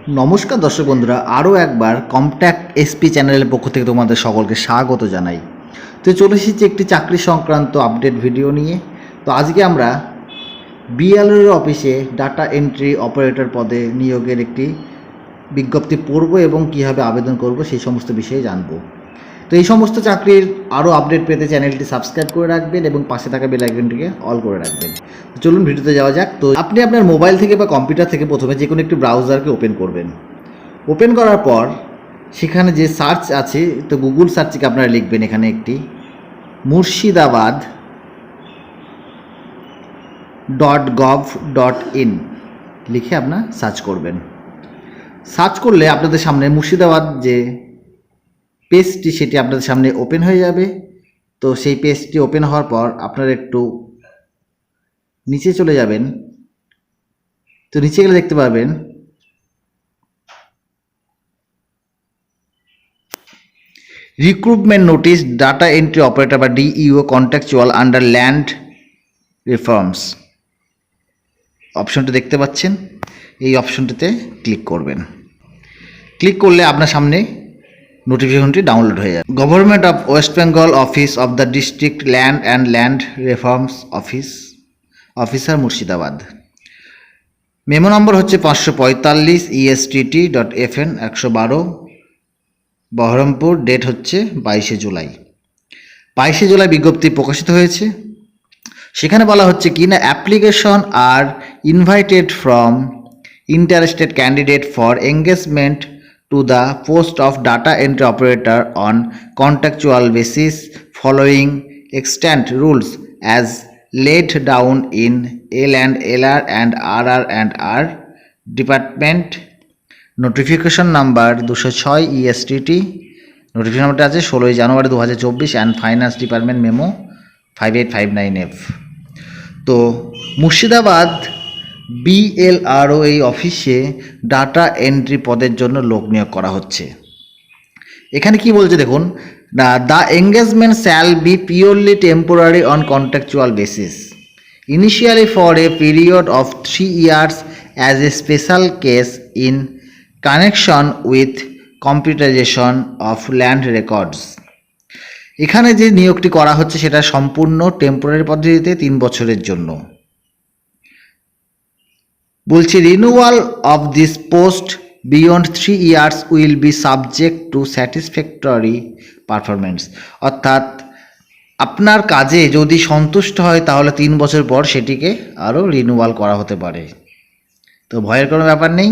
নমস্কার দর্শক বন্ধুরা, আরও একবার কম্প্যাক্ট এসপি চ্যানেলের পক্ষ থেকে তোমাদের সকলকে স্বাগত জানাই। তো চলে এসেছি একটি চাকরি সংক্রান্ত আপডেট ভিডিও নিয়ে। তো আজকে আমরা বিএলওর অফিসে ডাটা এন্ট্রি অপারেটর পদে নিয়োগের একটি বিজ্ঞপ্তি পড়ব এবং কীভাবে আবেদন করব সেই সমস্ত বিষয়ে জানব। তো এই সমস্ত চাকরির আরও আপডেট পেতে চ্যানেলটি সাবস্ক্রাইব করে রাখবেন এবং পাশে থাকা বেল আইকনটিকে অল করে রাখবেন। চলুন ভিডিওতে যাওয়া যাক। তো আপনি আপনার মোবাইল থেকে বা কম্পিউটার থেকে প্রথমে যে কোনো একটি ব্রাউজারকে ওপেন করবেন। ওপেন করার পর সেখানে যে সার্চ আছে, তো গুগল সার্চ থেকে আপনারা লিখবেন এখানে একটি murshidabad.gov.in লিখে আপনার সার্চ করবেন। সার্চ করলে আপনাদের সামনে মুর্শিদাবাদ যে পেজটি সেটি আপনাদের সামনে ওপেন হয়ে যাবে। তো সেই পেজটি ওপেন হওয়ার পর আপনারা একটু নিচে চলে যাবেন। তো নিচে গেলে দেখতে পাবেন recruitment notice data entry operator বা DEO contractual under land reforms অপশনটি দেখতে পাচ্ছেন। এই অপশনটিতে ক্লিক করবেন। ক্লিক করলে আপনার সামনে নোটিফিকেশনটি ডাউনলোড হয়ে যাবে। Government of West Bengal office of the district land and land reforms officer Murshidabad. Memo number হচ্ছে 545 ESTT.FN 112 বহরমপুর। ডেট হচ্ছে 22শে জুলাই। 22শে জুলাই বিজ্ঞপ্তি প্রকাশিত হয়েছে। সেখানে বলা হচ্ছে কি না, application are invited from interested candidate for engagement to the post of data entry operator on contractual basis following extant rules as laid down in L&LR and RR&R department notification number 206 ESTT। Notification নাম্বারটা আছে 16 January 2024 and finance department memo 5859F। তো Murshidabad BLRO এই অফিসে data entry পদের জন্য লোক নিয়োগ করা হচ্ছে। এখানে কি বলছে দেখুন, the engagement shall be purely temporary on contractual basis initially for a period of 3 years as a special case in connection with computerisation of land records. এখানে যে নিয়োগটি করা হচ্ছে সেটা সম্পূর্ণ টেম্পোরারি পদ্ধতিতে 3 বছরের জন্য। বলছি renewal of this post beyond 3 years will be subject to satisfactory performance. অর্থাৎ আপনার কাজে যদি সন্তুষ্ট হয় তাহলে 3 বছর পর সেটিকে আরও রিনিউয়াল করা হতে পারে। তো ভয়ের কোনো ব্যাপার নেই।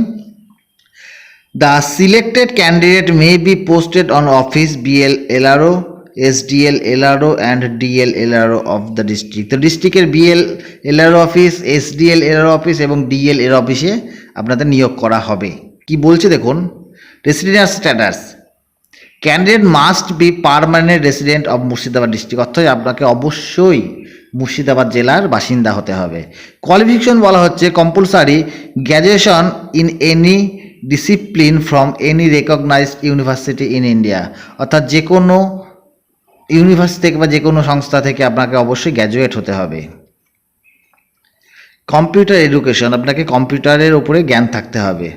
The selected candidate may be posted on office BLLRO SDL-LRO and DL-LRO of the district. তো ডিস্ট্রিক্টের BLLRO অফিস, SDL-LRO অফিস এবং DL-LRO অফিসে আপনাদের নিয়োগ করা হবে। কি বলছে দেখুন, residence status candidate must be permanent resident of Murshidabad district. অর্থাৎ আপনাকে অবশ্যই মুর্শিদাবাদ জেলার বাসিন্দা হতে হবে। কোয়ালিফিকেশন বলা হচ্ছে compulsory graduation in any discipline from any recognized university in India. অর্থাৎ যে কোনো ইউনিভার্সিটি থেকে বা যে কোনো সংস্থা থেকে আপনাকে অবশ্যই গ্র্যাজুয়েট হতে হবে। কম্পিউটার এডুকেশন, আপনাকে কম্পিউটারের উপরে জ্ঞান থাকতে হবে।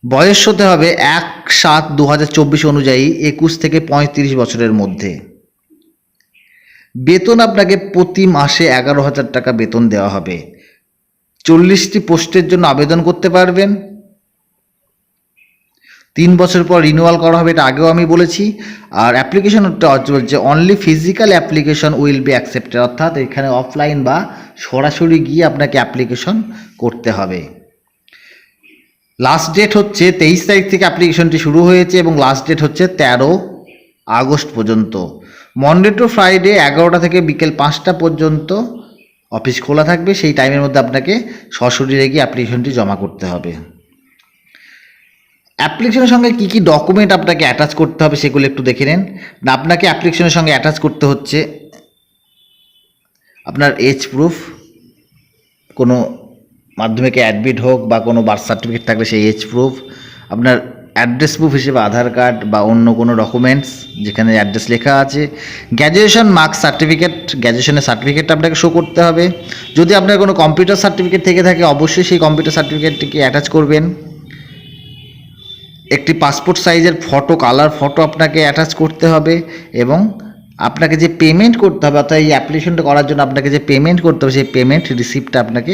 বয়স হতে হবে 1/7/2024 অনুযায়ী 21 থেকে 35 বছরের মধ্যে। বেতন আপনাকে প্রতি মাসে 11,000 টাকা বেতন দেওয়া হবে। 40টি পোস্টের জন্য আবেদন করতে পারবেন। 3 বছর পর রিনিউয়াল করা হবে, এটা আগেও আমি বলেছি। আর অ্যাপ্লিকেশনটা বলছে only physical application will be accepted. অর্থাৎ এখানে অফলাইন বা সরাসরি গিয়ে আপনাকে অ্যাপ্লিকেশন করতে হবে। লাস্ট ডেট হচ্ছে 23 তারিখ থেকে অ্যাপ্লিকেশনটি শুরু হয়েছে এবং লাস্ট ডেট হচ্ছে 13 আগস্ট পর্যন্ত। মনডে টু ফ্রাইডে 11টা থেকে বিকেল 5টা পর্যন্ত অফিস খোলা থাকবে। সেই টাইমের মধ্যে আপনাকে সশরীরে গিয়ে অ্যাপ্লিকেশনটি জমা করতে হবে। অ্যাপ্লিকেশনের সঙ্গে কী কী ডকুমেন্ট আপনাকে অ্যাটাচ করতে হবে সেগুলো একটু দেখে নেন। আপনাকে অ্যাপ্লিকেশনের সঙ্গে অ্যাটাচ করতে হচ্ছে আপনার এজ প্রুফ, কোনো মাধ্যমিকে অ্যাডমিট হোক বা কোনো বার্থ সার্টিফিকেট থাকলে সেই এজ প্রুফ, আপনার অ্যাড্রেস প্রুফ হিসেবে আধার কার্ড বা অন্য কোনো ডকুমেন্টস যেখানে অ্যাড্রেস লেখা আছে, গ্র্যাজুয়েশন মার্কস সার্টিফিকেট, গ্র্যাজুয়েশনের সার্টিফিকেটটা আপনাকে শো করতে হবে। যদি আপনার কোনো কম্পিউটার সার্টিফিকেট থেকে থাকে অবশ্যই সেই কম্পিউটার সার্টিফিকেটটিকে অ্যাটাচ করবেন। একটি পাসপোর্ট সাইজের ফটো, কালার ফটো আপনাকে অ্যাটাচ করতে হবে এবং আপনাকে যে পেমেন্ট করতে হবে, অর্থাৎ এই অ্যাপ্লিকেশনটা করার জন্য আপনাকে যে পেমেন্ট করতে হবে সেই পেমেন্ট রিসিপ্টটা আপনাকে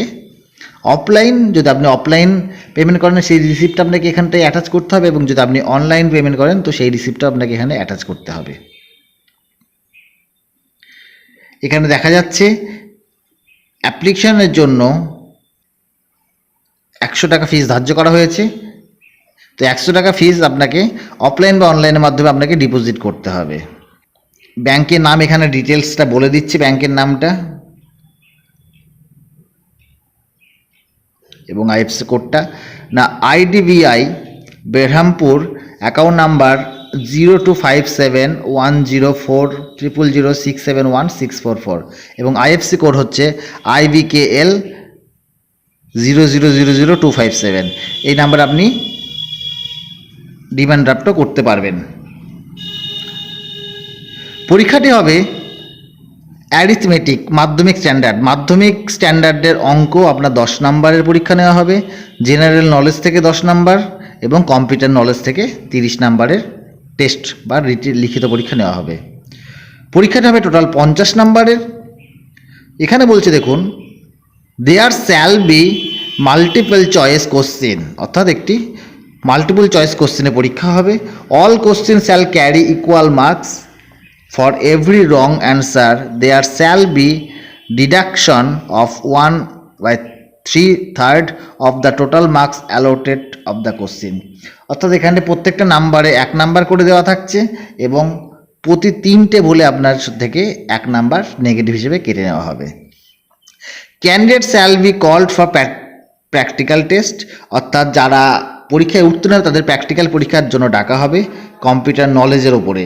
অফলাইন, যদি আপনি অফলাইন পেমেন্ট করেন সেই রিসিপ্টটা আপনাকে এখানটায় অ্যাটাচ করতে হবে এবং যদি আপনি অনলাইন পেমেন্ট করেন তো সেই রিসিপ্টটা আপনাকে এখানে অ্যাটাচ করতে হবে। এখানে দেখা যাচ্ছে অ্যাপ্লিকেশনের জন্য 100 টাকা ফিস ধার্য করা হয়েছে। তো 100 টাকা ফিস আপনাকে অফলাইন বা অনলাইনের মাধ্যমে আপনাকে ডিপোজিট করতে হবে। ব্যাংকের নাম এখানে ডিটেলসটা বলে দিচ্ছি, ব্যাংকের নামটা এবং আইএফএসসি কোডটা না IDBI বেরহামপুর, অ্যাকাউন্ট নাম্বার 0257104000671671 এবং আইএফএসসি কোড হচ্ছে IBKL 0000257। এই নাম্বার আপনি ডিমান্ড ড্রাফটও করতে পারবেন। পরীক্ষাটি হবে অ্যারিথমেটিক মাধ্যমিক স্ট্যান্ডার্ডের অঙ্ক আপনার 10 নম্বরের পরীক্ষা নেওয়া হবে, জেনারেল নলেজ থেকে 10 নম্বর এবং কম্পিউটার নলেজ থেকে 30 নম্বরের টেস্ট বা লিখিত পরীক্ষা নেওয়া হবে। পরীক্ষাটা হবে টোটাল 50 নম্বরের। এখানে বলছে দেখুন, there shall be multiple choice question, অর্থাৎ একটি মাল্টিপল চয়েস কোশ্চেনে পরীক্ষা হবে। All question shall carry equal marks. For every wrong answer, there shall be deduction of 1/3 of the total marks allotted of the question. অর্থাৎ এখানে প্রত্যেকটা নাম্বারে 1 number করে দেওয়া থাকছে এবং প্রতি 3টে ভুলে আপনার থেকে 1 নাম্বার নেগেটিভ হিসেবে কেটে নেওয়া হবে। Candidate shall be called for practical test, অর্থাৎ যারা পরীক্ষায় উত্তীর্ণ হবে তাদের প্র্যাকটিক্যাল পরীক্ষার জন্য ডাকা হবে কম্পিউটার নলেজের ওপরে।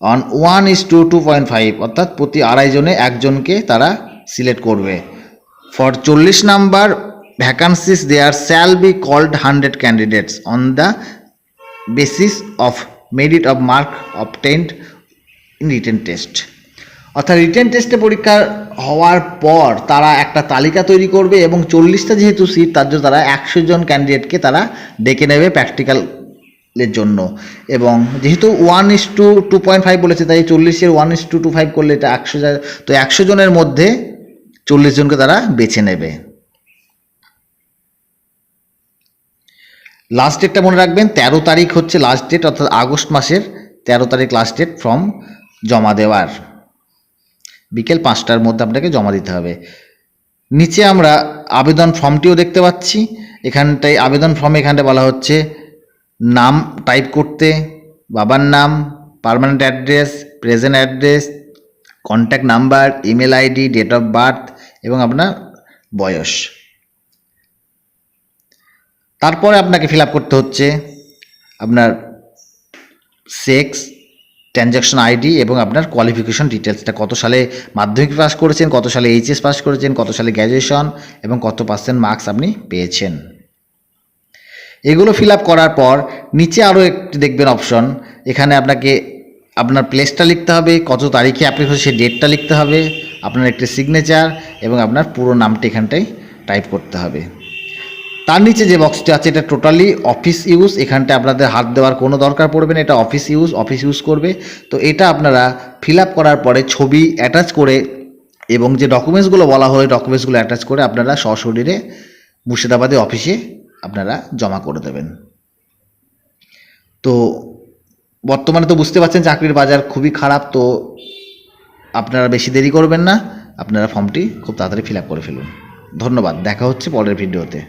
অন 1:2.5, অর্থাৎ প্রতি 2.5 জনে একজনকে তারা সিলেক্ট করবে। For 40 number vacancies there shall be called 100 candidates on the basis of merit of mark obtained in written test, অর্থাৎ রিটেন টেস্টে পরীক্ষা হওয়ার পর তারা একটা তালিকা তৈরি করবে এবং 40টা যেহেতু সিট তার জন্য তারা 100 জন ক্যান্ডিডেটকে তারা ডেকে নেবে প্র্যাকটিক্যাল এর জন্য। এবং যেহেতু 1:2.5 বলেছে তাই 40-এর 1:2.5 করলে এটা 100, তো 100 জনের মধ্যে 40 জনকে তারা বেছে নেবে। লাস্ট ডেটটা মনে রাখবেন 13 তারিখ হচ্ছে লাস্ট ডেট, অর্থাৎ আগস্ট মাসের 13 তারিখ লাস্ট ডেট ফর্ম জমা দেওয়ার। বিকেল 5টার মধ্যে আপনাকে জমা দিতে হবে। নিচে আমরা আবেদন ফর্মটিও দেখতে পাচ্ছি। এখানটায় আবেদন ফর্মে এখানটায় বলা হচ্ছে নাম টাইপ করতে, বাবার নাম, permanent address, present address, contact number, email ID, date of birth এবং আপনার বয়স। তারপরে আপনাকে ফিল আপ করতে হচ্ছে আপনার সেক্স, ট্রানজ্যাকশন আইডি এবং আপনার কোয়ালিফিকেশন ডিটেলসটা, কত সালে মাধ্যমিক পাস করেছেন, কত সালে এইচএস পাস করেছেন, কত সালে গ্র্যাজুয়েশন এবং কত % মার্কস আপনি পেয়েছেন। এগুলো ফিল আপ করার পর নিচে আরও একটি দেখবেন অপশন, এখানে আপনাকে আপনার প্লেসটা লিখতে হবে, কত তারিখে অ্যাপ্লিকেশন সেই ডেটটা লিখতে হবে, আপনার একটি সিগনেচার এবং আপনার পুরো নামটি এখানটায় টাইপ করতে হবে। তার নিচে যে বক্সটি আছে এটা টোটালি অফিস ইউজ, এখানটায় আপনাদের হাত দেওয়ার কোনো দরকার পড়বে না, এটা অফিস ইউজ করবে। তো এটা আপনারা ফিল আপ করার পরে ছবি অ্যাটাচ করে এবং যে ডকুমেন্টসগুলো বলা হয় ডকুমেন্টসগুলো অ্যাটাচ করে আপনারা সশরীরে মুর্শিদাবাদে অফিসে আপনারা জমা করে দেবেন। তো বর্তমানে তো বুঝতে পারছেন চাকরির বাজার খুবই খারাপ, তো আপনারা বেশি দেরি করবেন না, আপনারা ফর্মটি খুব তাড়াতাড়ি ফিল আপ করে ফেলুন। ধন্যবাদ, দেখা হচ্ছে পরের ভিডিওতে।